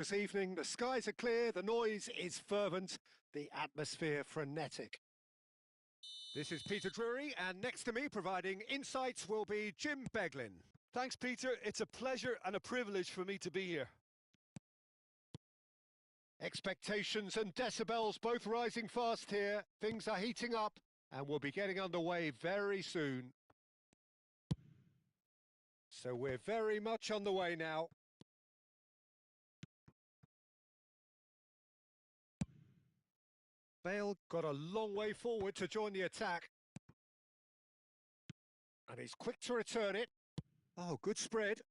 This evening, the skies are clear, the noise is fervent, the atmosphere frenetic. This is Peter Drury, and next to me providing insights will be Jim Beglin. Thanks, Peter. It's a pleasure and a privilege for me to be here. Expectations and decibels both rising fast here. Things are heating up, and we'll be getting underway very soon. So we're very much on the way now. Bale got a long way forward to join the attack. And he's quick to return it. Oh, good spread.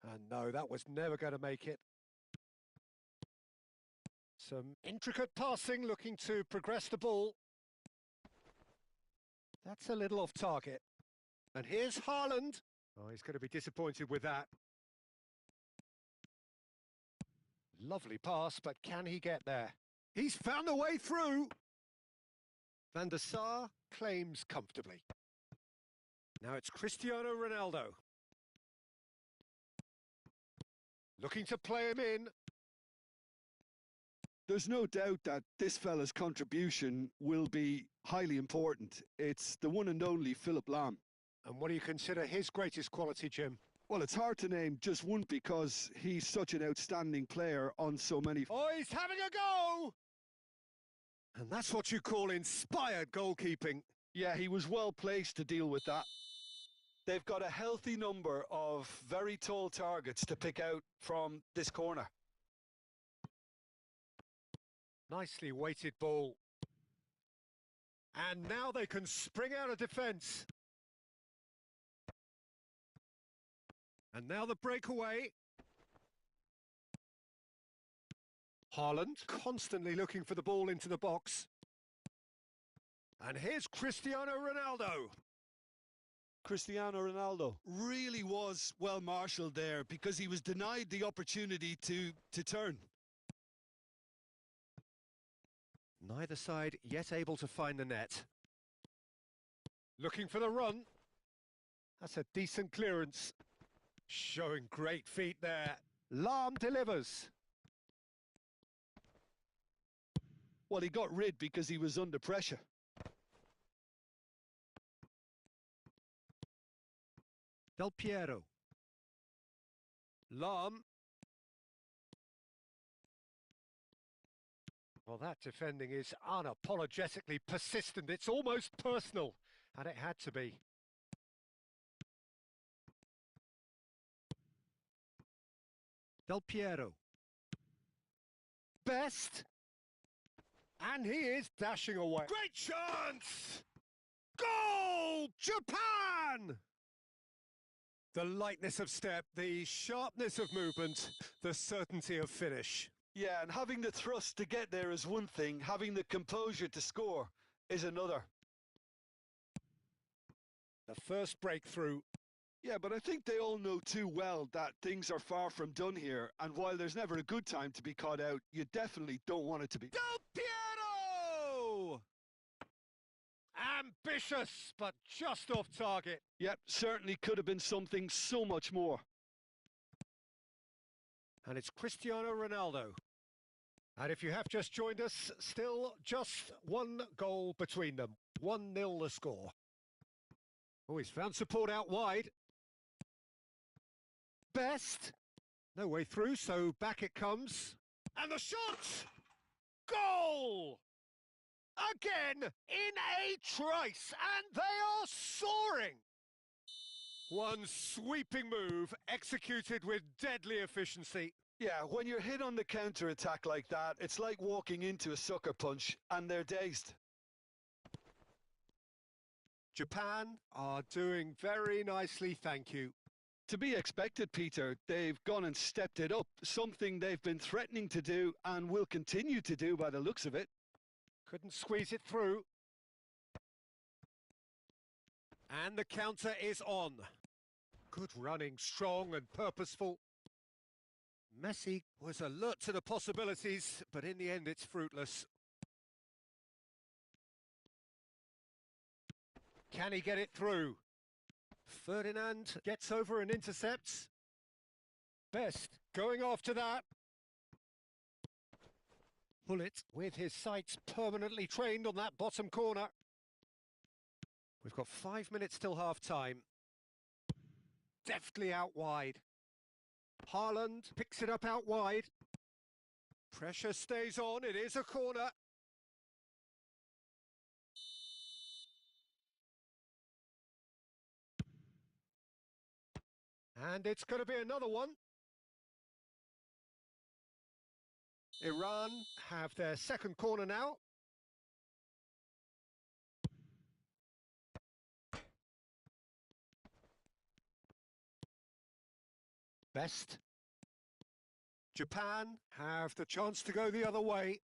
And no, that was never going to make it. Some intricate passing, looking to progress the ball. That's a little off target. And here's Haaland. Oh, he's going to be disappointed with that. Lovely pass, but can he get there? He's found a way through. Van der Sar claims comfortably. Now it's Cristiano Ronaldo. Looking to play him in. There's no doubt that this fella's contribution will be highly important. It's the one and only Philipp Lahm. And what do you consider his greatest quality, Jim? Well, it's hard to name just one because he's such an outstanding player on so many... Oh, he's having a go! And that's what you call inspired goalkeeping. Yeah, he was well placed to deal with that. They've got a healthy number of very tall targets to pick out from this corner. Nicely weighted ball. And now they can spring out of defence. And now the breakaway. Haaland constantly looking for the ball into the box. And here's Cristiano Ronaldo. Cristiano Ronaldo really was well marshalled there because he was denied the opportunity to turn. Neither side yet able to find the net. Looking for the run. That's a decent clearance. Showing great feet there. Lahm delivers. Well, he got rid because he was under pressure. Del Piero. Lahm. Well, that defending is unapologetically persistent. It's almost personal, and it had to be. Del Piero. Best. And he is dashing away. Great chance! Goal! Japan! The lightness of step, the sharpness of movement, the certainty of finish. Yeah, and having the thrust to get there is one thing. Having the composure to score is another. The first breakthrough. Yeah, but I think they all know too well that things are far from done here. And while there's never a good time to be caught out, you definitely don't want it to be. Del Piero! Ambitious, but just off target. Yep, certainly could have been something so much more. And it's Cristiano Ronaldo. And if you have just joined us, still just one goal between them. 1-0 the score. Oh, he's found support out wide. Best. No way through, so back it comes. And the shot! Goal! Again, in a trice, and they are soaring! One sweeping move, executed with deadly efficiency. Yeah, when you're hit on the counter-attack like that, it's like walking into a sucker punch, and they're dazed. Japan are doing very nicely, thank you. To be expected, Peter. They've gone and stepped it up, something they've been threatening to do and will continue to do by the looks of it. Couldn't squeeze it through. And the counter is on. Good running, strong and purposeful. Messi was alert to the possibilities, but in the end it's fruitless. Can he get it through? Ferdinand gets over and intercepts. Best going after that. Hullet with his sights permanently trained on that bottom corner. We've got 5 minutes till half-time. Deftly out wide. Haaland picks it up out wide. Pressure stays on, it is a corner. And it's going to be another one. Iran have their second corner now. Best. Japan have the chance to go the other way.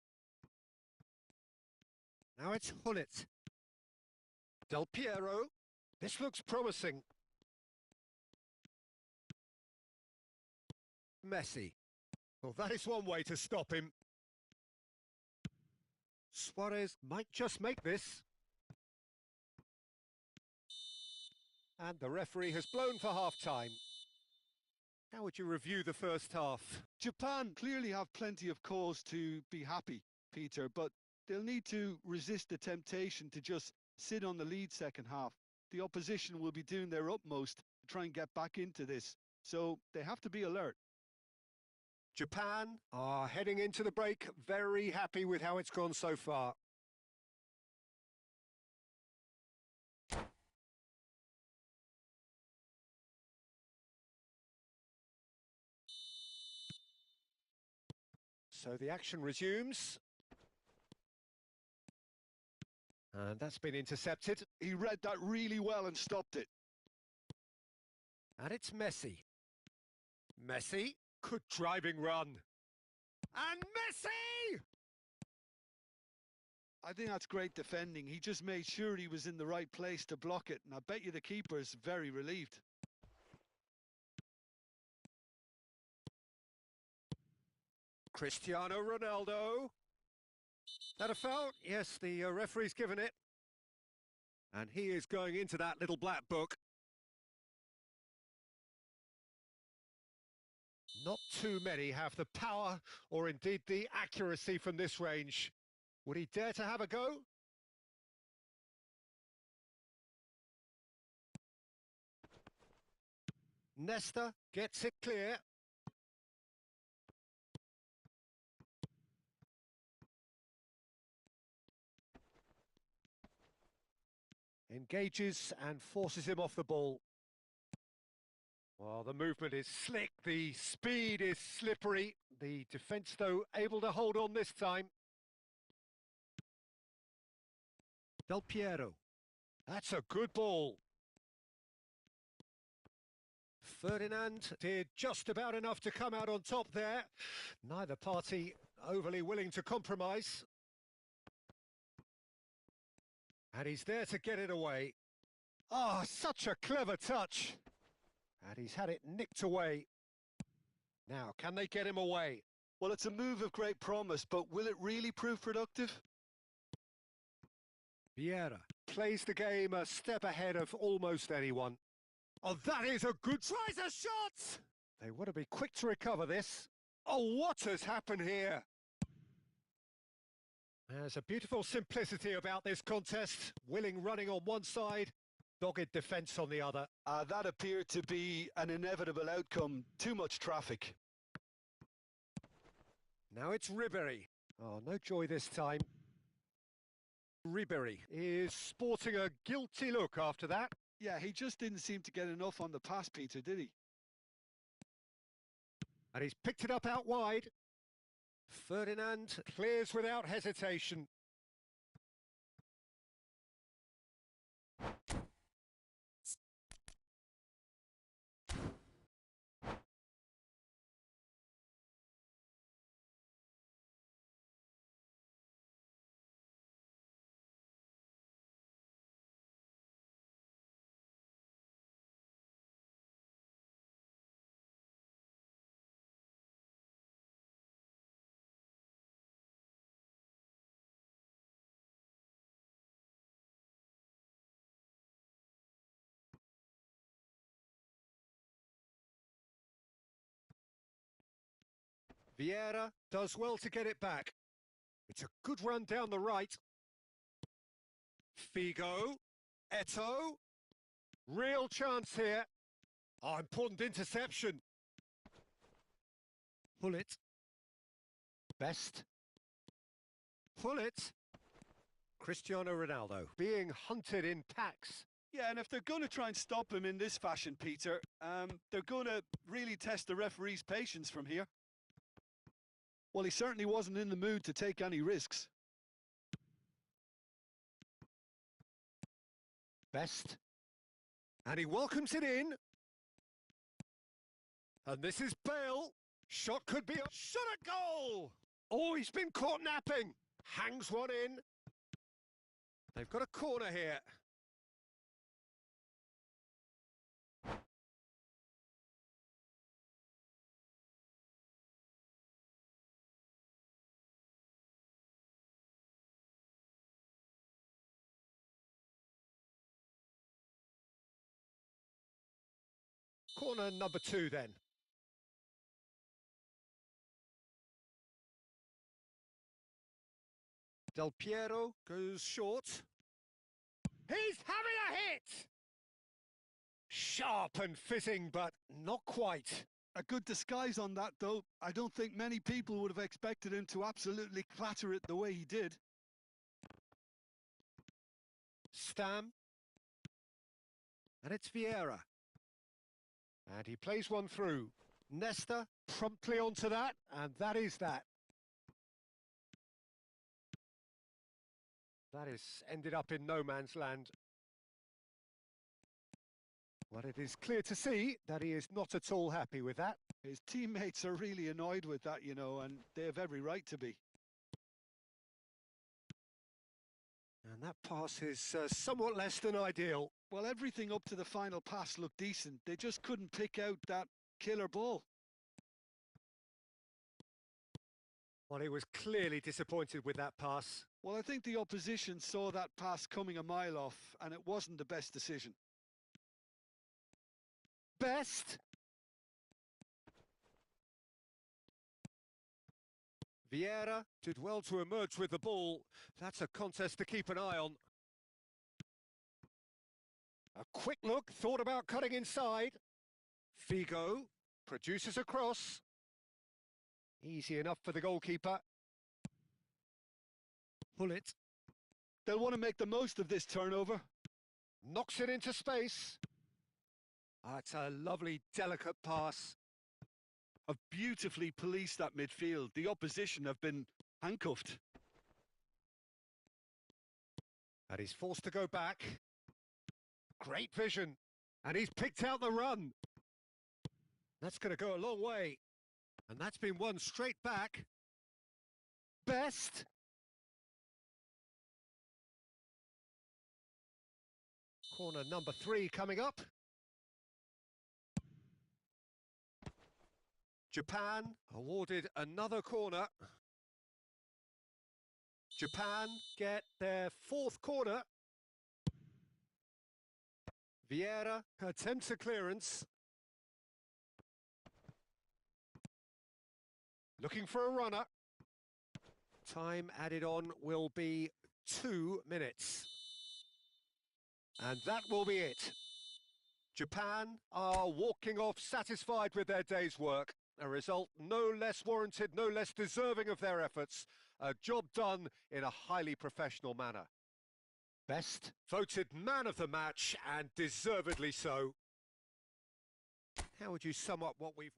Now it's Hullet. Del Piero. This looks promising. Messi. Well, that is one way to stop him. Suarez might just make this. And the referee has blown for half-time. How would you review the first half? Japan clearly have plenty of cause to be happy, Peter, but they'll need to resist the temptation to just sit on the lead second half. The opposition will be doing their utmost to try and get back into this, so they have to be alert. Japan are heading into the break very happy with how it's gone so far. So the action resumes. And that's been intercepted. He read that really well and stopped it. And it's Messi. Messi, good driving run. And Messi! I think that's great defending. He just made sure he was in the right place to block it, and I bet you the keeper's very relieved. Cristiano Ronaldo. That a foul? Yes, the referee's given it. And he is going into that little black book. Not too many have the power or indeed the accuracy from this range. Would he dare to have a go? Nesta gets it clear. Engages and forces him off the ball. Well, the movement is slick, the speed is slippery. The defence, though, able to hold on this time. Del Piero. That's a good ball. Ferdinand did just about enough to come out on top there. Neither party overly willing to compromise. And he's there to get it away. Ah, such a clever touch. And he's had it nicked away. Now, can they get him away? Well, it's a move of great promise, but will it really prove productive? Vieira plays the game a step ahead of almost anyone. Oh, that is a good tries a shot! They want to be quick to recover this. Oh, what has happened here? There's a beautiful simplicity about this contest. Willing running on one side, dogged defence on the other. That appeared to be an inevitable outcome. Too much traffic. Now it's Ribéry. Oh, no joy this time. Ribéry is sporting a guilty look after that. Yeah, he just didn't seem to get enough on the pass, Peter, did he? And he's picked it up out wide. Ferdinand clears without hesitation. Vieira does well to get it back. It's a good run down the right. Figo, Eto, real chance here. Oh, important interception. Pull it. Best. Pull it. Cristiano Ronaldo being hunted in packs. Yeah, and if they're going to try and stop him in this fashion, Peter, they're going to really test the referee's patience from here. Well, he certainly wasn't in the mood to take any risks. Best. And he welcomes it in. And this is Bale. Shot could be a shot at goal. Oh, he's been caught napping. Hangs one in. They've got a corner here. Corner number 2 then. Del Piero goes short. He's having a hit! Sharp and fizzing, but not quite. A good disguise on that, though. I don't think many people would have expected him to absolutely clatter it the way he did. Stam. And it's Vieira. And he plays one through. Nesta promptly onto that, and that is that. That is ended up in no man's land. Well, it is clear to see that he is not at all happy with that. His teammates are really annoyed with that, you know, and they have every right to be. And that pass is somewhat less than ideal. Well, everything up to the final pass looked decent. They just couldn't pick out that killer ball. Well, he was clearly disappointed with that pass. Well, I think the opposition saw that pass coming a mile off, and it wasn't the best decision. Best. Vieira did well to emerge with the ball. That's a contest to keep an eye on. A quick look, thought about cutting inside. Figo produces a cross. Easy enough for the goalkeeper. Pull it. They'll want to make the most of this turnover. Knocks it into space. Ah, it's a lovely, delicate pass. Have beautifully policed that midfield. The opposition have been handcuffed. And he's forced to go back. Great vision. And he's picked out the run. That's going to go a long way. And that's been won straight back. Best. Corner number 3 coming up. Japan awarded another corner. Japan get their 4th corner. Vieira attempts a clearance. Looking for a runner. Time added on will be 2 minutes. And that will be it. Japan are walking off satisfied with their day's work. A result no less warranted, no less deserving of their efforts. A job done in a highly professional manner. Best voted man of the match, and deservedly so. How would you sum up what we've...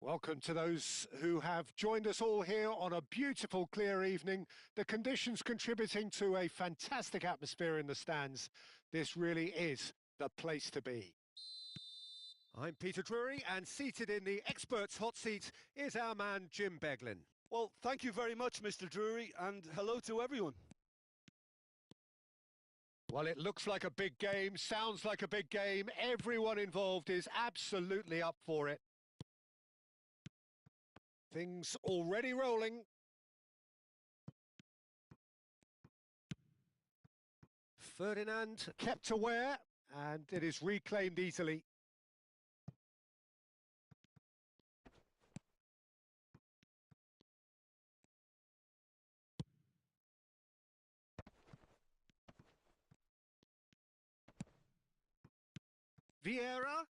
Welcome to those who have joined us all here on a beautiful, clear evening. The conditions contributing to a fantastic atmosphere in the stands. This really is the place to be. I'm Peter Drury, and seated in the experts' hot seat is our man Jim Beglin. Well, thank you very much, Mr. Drury, and hello to everyone. Well, it looks like a big game, sounds like a big game. Everyone involved is absolutely up for it. Things already rolling. Ferdinand kept aware, and it is reclaimed easily. Vieira,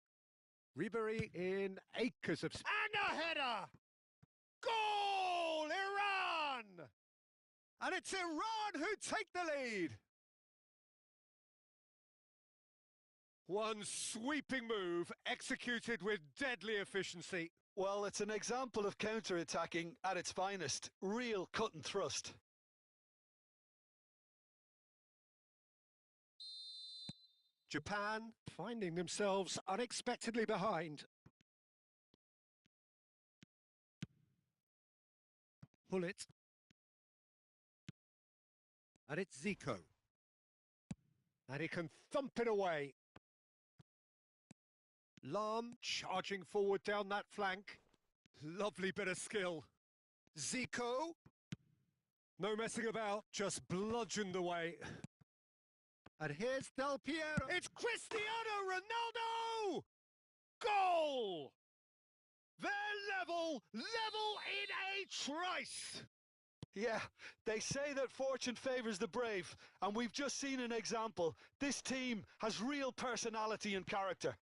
Ribery in acres of... And a header! Goal! Iran! And it's Iran who take the lead. One sweeping move executed with deadly efficiency. Well, it's an example of counter-attacking at its finest. Real cut and thrust. Japan finding themselves unexpectedly behind. Pull it. And it's Zico. And he can thump it away. Lam charging forward down that flank. Lovely bit of skill. Zico. No messing about, just bludgeoned away. And here's Del Piero. It's Cristiano Ronaldo! Goal! They're level in a trice! Yeah, they say that fortune favours the brave, and we've just seen an example. This team has real personality and character.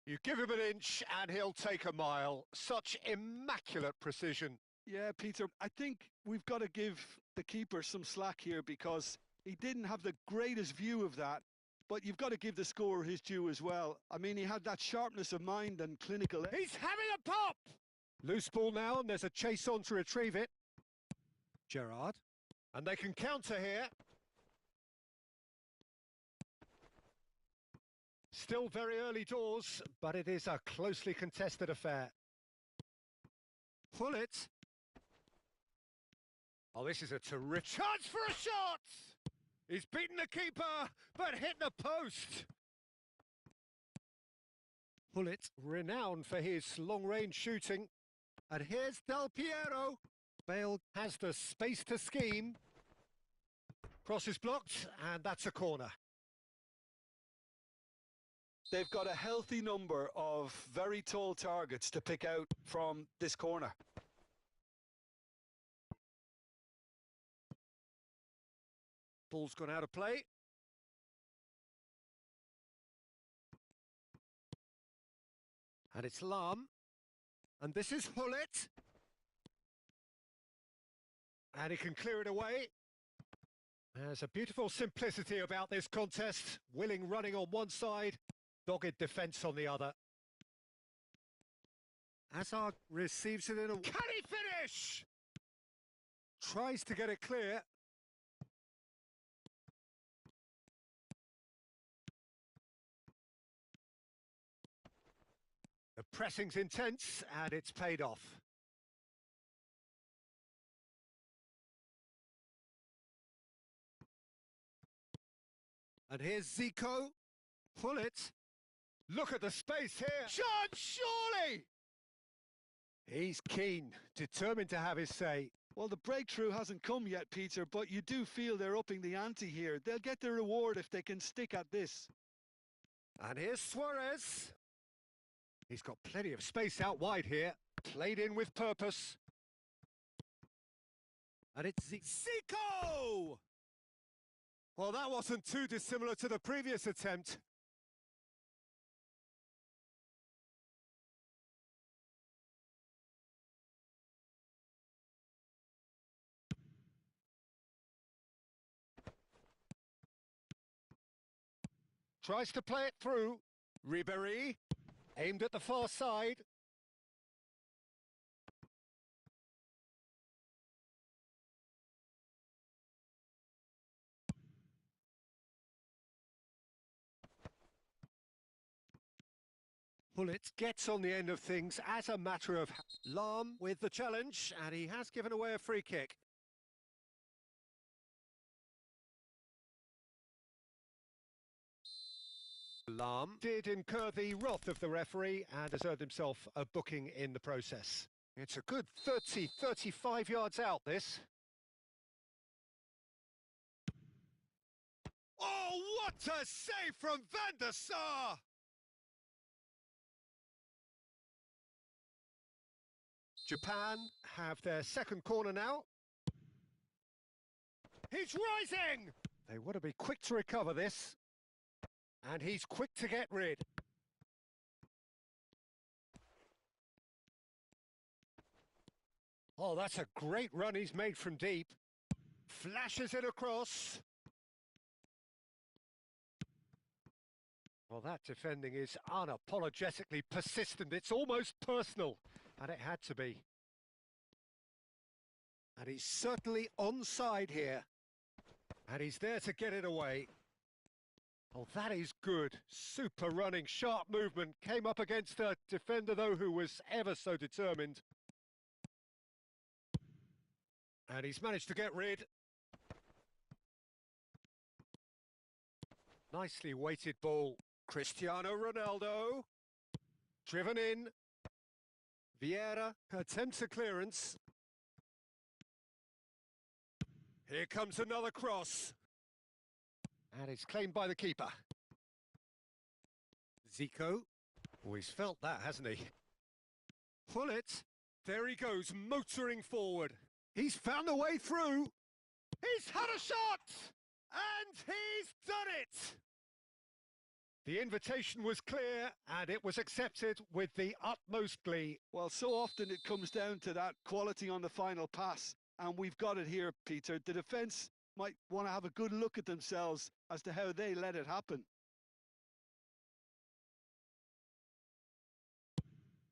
You give him an inch and he'll take a mile. Such immaculate precision. Yeah, Peter, I think we've got to give the keeper some slack here because he didn't have the greatest view of that, but you've got to give the scorer his due as well. I mean, he had that sharpness of mind and clinical... He's having a pop! Loose ball now, and there's a chase on to retrieve it. Gerrard. And they can counter here. Still very early doors, but it is a closely contested affair. Pull it. Oh, this is a terrific chance for a shot! He's beaten the keeper, but hit the post. Pull it, renowned for his long-range shooting. And here's Del Piero. Bale has the space to scheme. Cross is blocked, and that's a corner. They've got a healthy number of very tall targets to pick out from this corner. Ball's gone out of play. And it's Lam. And this is Hullet. And he can clear it away. There's a beautiful simplicity about this contest. Willing running on one side, dogged defence on the other. Azar receives it in a... Can he finish? Tries to get it clear. The pressing's intense, and it's paid off. And here's Zico. Pull it. Look at the space here. Shot, surely! He's keen, determined to have his say. Well, the breakthrough hasn't come yet, Peter, but you do feel they're upping the ante here. They'll get their reward if they can stick at this. And here's Suarez. He's got plenty of space out wide here. Played in with purpose. And it's Zico! Well, that wasn't too dissimilar to the previous attempt. Tries to play it through. Ribéry, aimed at the far side. Bullet gets on the end of things as a matter of... Lam with the challenge, and he has given away a free kick. Lam did incur the wrath of the referee and has earned himself a booking in the process. It's a good 35 yards out, this. Oh, what a save from Van der Sar! Japan have their second corner now. He's rising! They want to be quick to recover this. And he's quick to get rid. Oh, that's a great run he's made from deep. Flashes it across. Well, that defending is unapologetically persistent. It's almost personal. And it had to be. And he's certainly onside here. And he's there to get it away. Oh, that is good. Super running, sharp movement. Came up against a defender, though, who was ever so determined. And he's managed to get rid. Nicely weighted ball. Cristiano Ronaldo. Driven in. Vieira attempts a clearance. Here comes another cross. And it's claimed by the keeper. Zico. Oh, he's felt that, hasn't he? Pull it. There he goes, motoring forward. He's found a way through. He's had a shot! And he's done it! The invitation was clear, and it was accepted with the utmost glee. Well, so often it comes down to that quality on the final pass, and we've got it here, Peter. The defence might want to have a good look at themselves as to how they let it happen.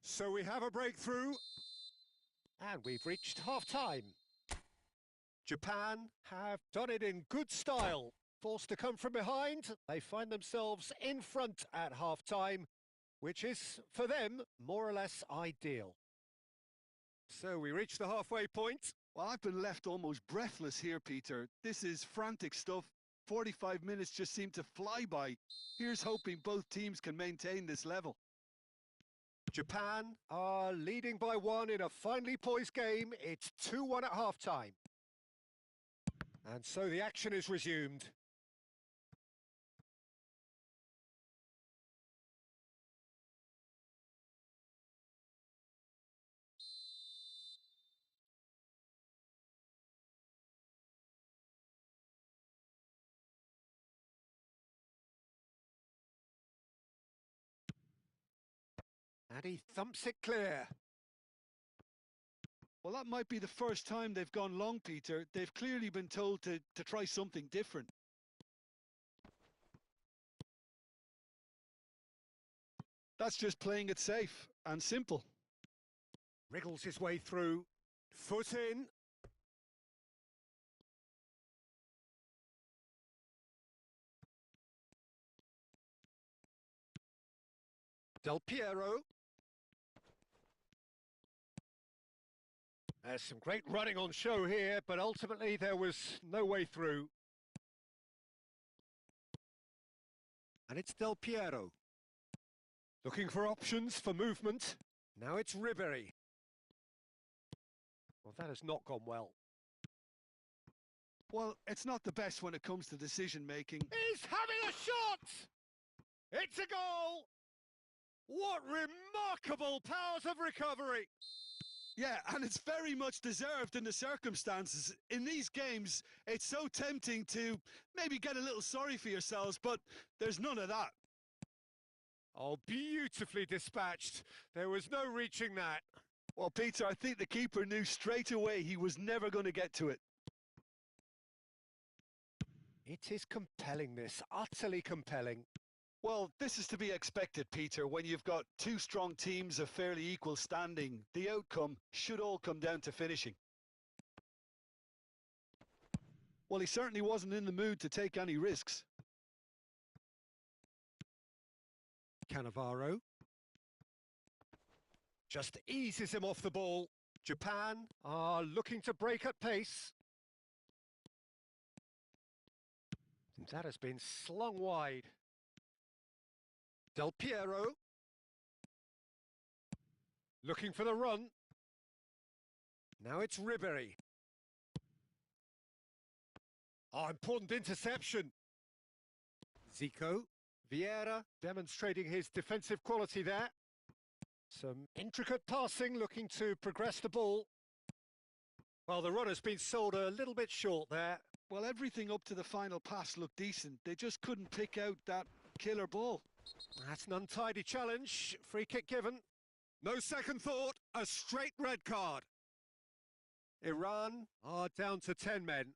So we have a breakthrough, and we've reached half-time. Japan have done it in good style. Forced to come from behind, they find themselves in front at half-time, which is, for them, more or less ideal. So we reach the halfway point. Well, I've been left almost breathless here, Peter. This is frantic stuff. 45 minutes just seem to fly by. Here's hoping both teams can maintain this level. Japan are leading by 1 in a finely poised game. It's 2-1 at half-time. And so the action is resumed. And he thumps it clear. Well, that might be the first time they've gone long, Peter. They've clearly been told to try something different. That's just playing it safe and simple. Wriggles his way through. Foot in. Del Piero. There's some great running on show here, but ultimately there was no way through. And it's Del Piero. Looking for options for movement. Now it's Ribery. Well, that has not gone well. Well, it's not the best when it comes to decision-making. He's having a shot! It's a goal! What remarkable powers of recovery! Yeah, and it's very much deserved in the circumstances. In these games, it's so tempting to maybe get a little sorry for yourselves, but there's none of that. Oh, beautifully dispatched. There was no reaching that. Well, Peter, I think the keeper knew straight away he was never going to get to it. It is compelling, this. Utterly compelling. Well, this is to be expected, Peter. When you've got two strong teams of fairly equal standing, the outcome should all come down to finishing. Well, he certainly wasn't in the mood to take any risks. Cannavaro just eases him off the ball. Japan are looking to break at pace. That has been slung wide. Del Piero looking for the run. Now it's Ribery. Oh, important interception. Zico. Vieira demonstrating his defensive quality there. Some intricate passing, looking to progress the ball. Well, the run has been sold a little bit short there. Well, everything up to the final pass looked decent. They just couldn't pick out that killer ball. That's an untidy challenge. Free kick given. No second thought, a straight red card. Iran are down to 10 men.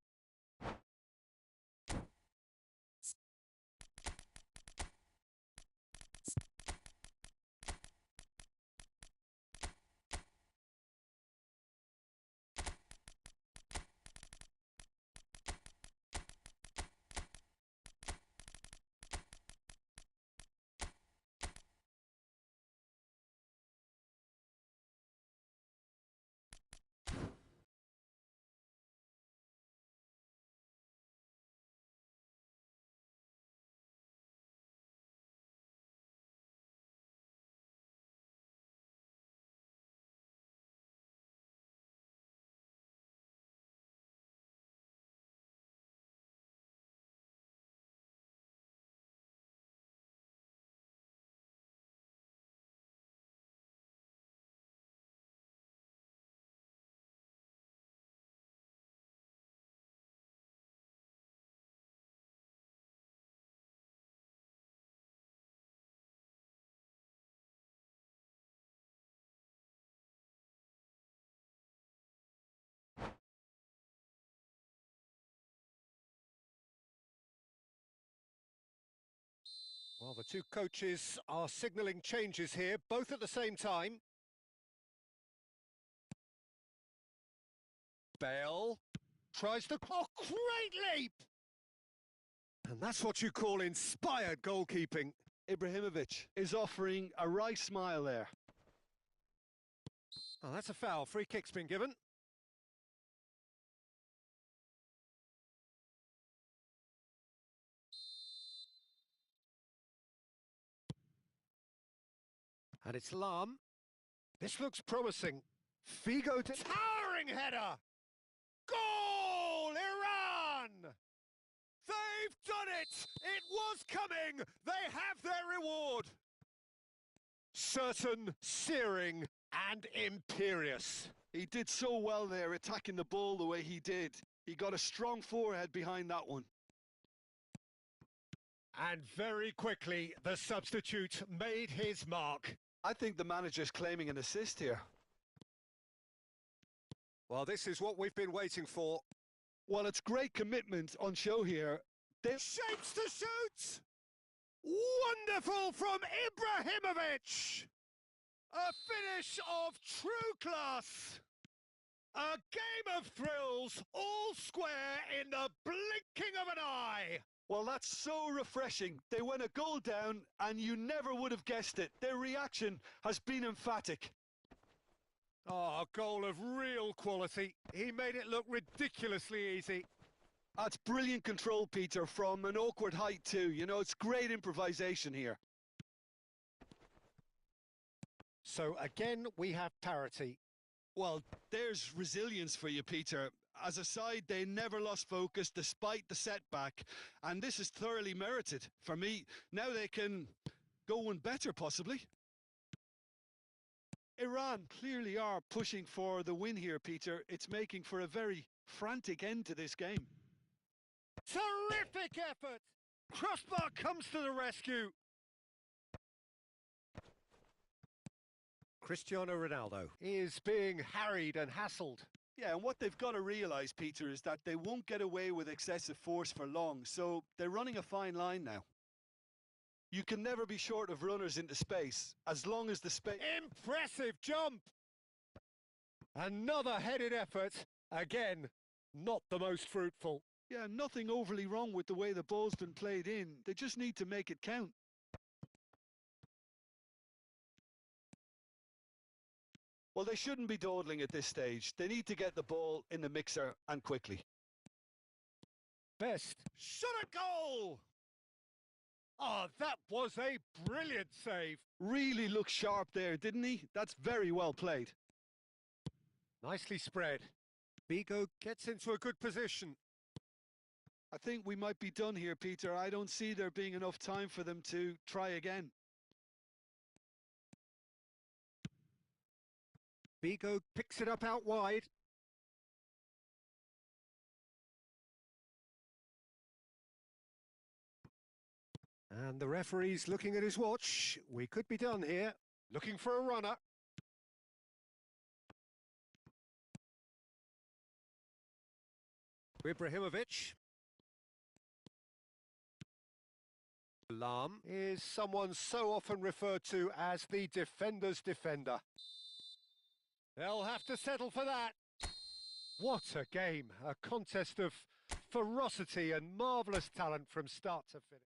Well, the two coaches are signalling changes here, both at the same time. Bale tries the... Oh, great leap! And that's what you call inspired goalkeeping. Ibrahimovic is offering a wry smile there. Oh, that's a foul. Free kick's been given. And it's Lam. This looks promising. Figo to... Towering header! Goal! Iran! They've done it! It was coming! They have their reward! Certain, searing, and imperious. He did so well there, attacking the ball the way he did. He got a strong forehead behind that one. And very quickly, the substitute made his mark. I think the manager's claiming an assist here. Well, this is what we've been waiting for. Well, it's great commitment on show here. Shapes to shoot! Wonderful from Ibrahimovic! A finish of true class! A game of thrills, all square in the blinking of an eye! Well, that's so refreshing. They went a goal down, and you never would have guessed it. Their reaction has been emphatic. Oh, a goal of real quality. He made it look ridiculously easy. That's brilliant control, Peter, from an awkward height too. You know, it's great improvisation here. So again, we have parity. Well, there's resilience for you, Peter. As a side, they never lost focus despite the setback, and this is thoroughly merited. For me, now they can go one better, possibly. Iran clearly are pushing for the win here, Peter. It's making for a very frantic end to this game. Terrific effort! Crossbar comes to the rescue. Cristiano Ronaldo is being harried and hassled. Yeah, and what they've got to realise, Peter, is that they won't get away with excessive force for long, so they're running a fine line now. You can never be short of runners into space, as long as the space... Impressive jump! Another headed effort. Again, not the most fruitful. Yeah, nothing overly wrong with the way the ball's been played in. They just need to make it count. Well, they shouldn't be dawdling at this stage. They need to get the ball in the mixer, and quickly. Best shot at goal! Oh, that was a brilliant save. Really looked sharp there, didn't he? That's very well played. Nicely spread. Bigo gets into a good position. I think we might be done here, Peter. I don't see there being enough time for them to try again. Bigo picks it up out wide. And the referee's looking at his watch. We could be done here. Looking for a runner. Ibrahimovic. Lam is someone so often referred to as the defender's defender. They'll have to settle for that. What a game. A contest of ferocity and marvellous talent from start to finish.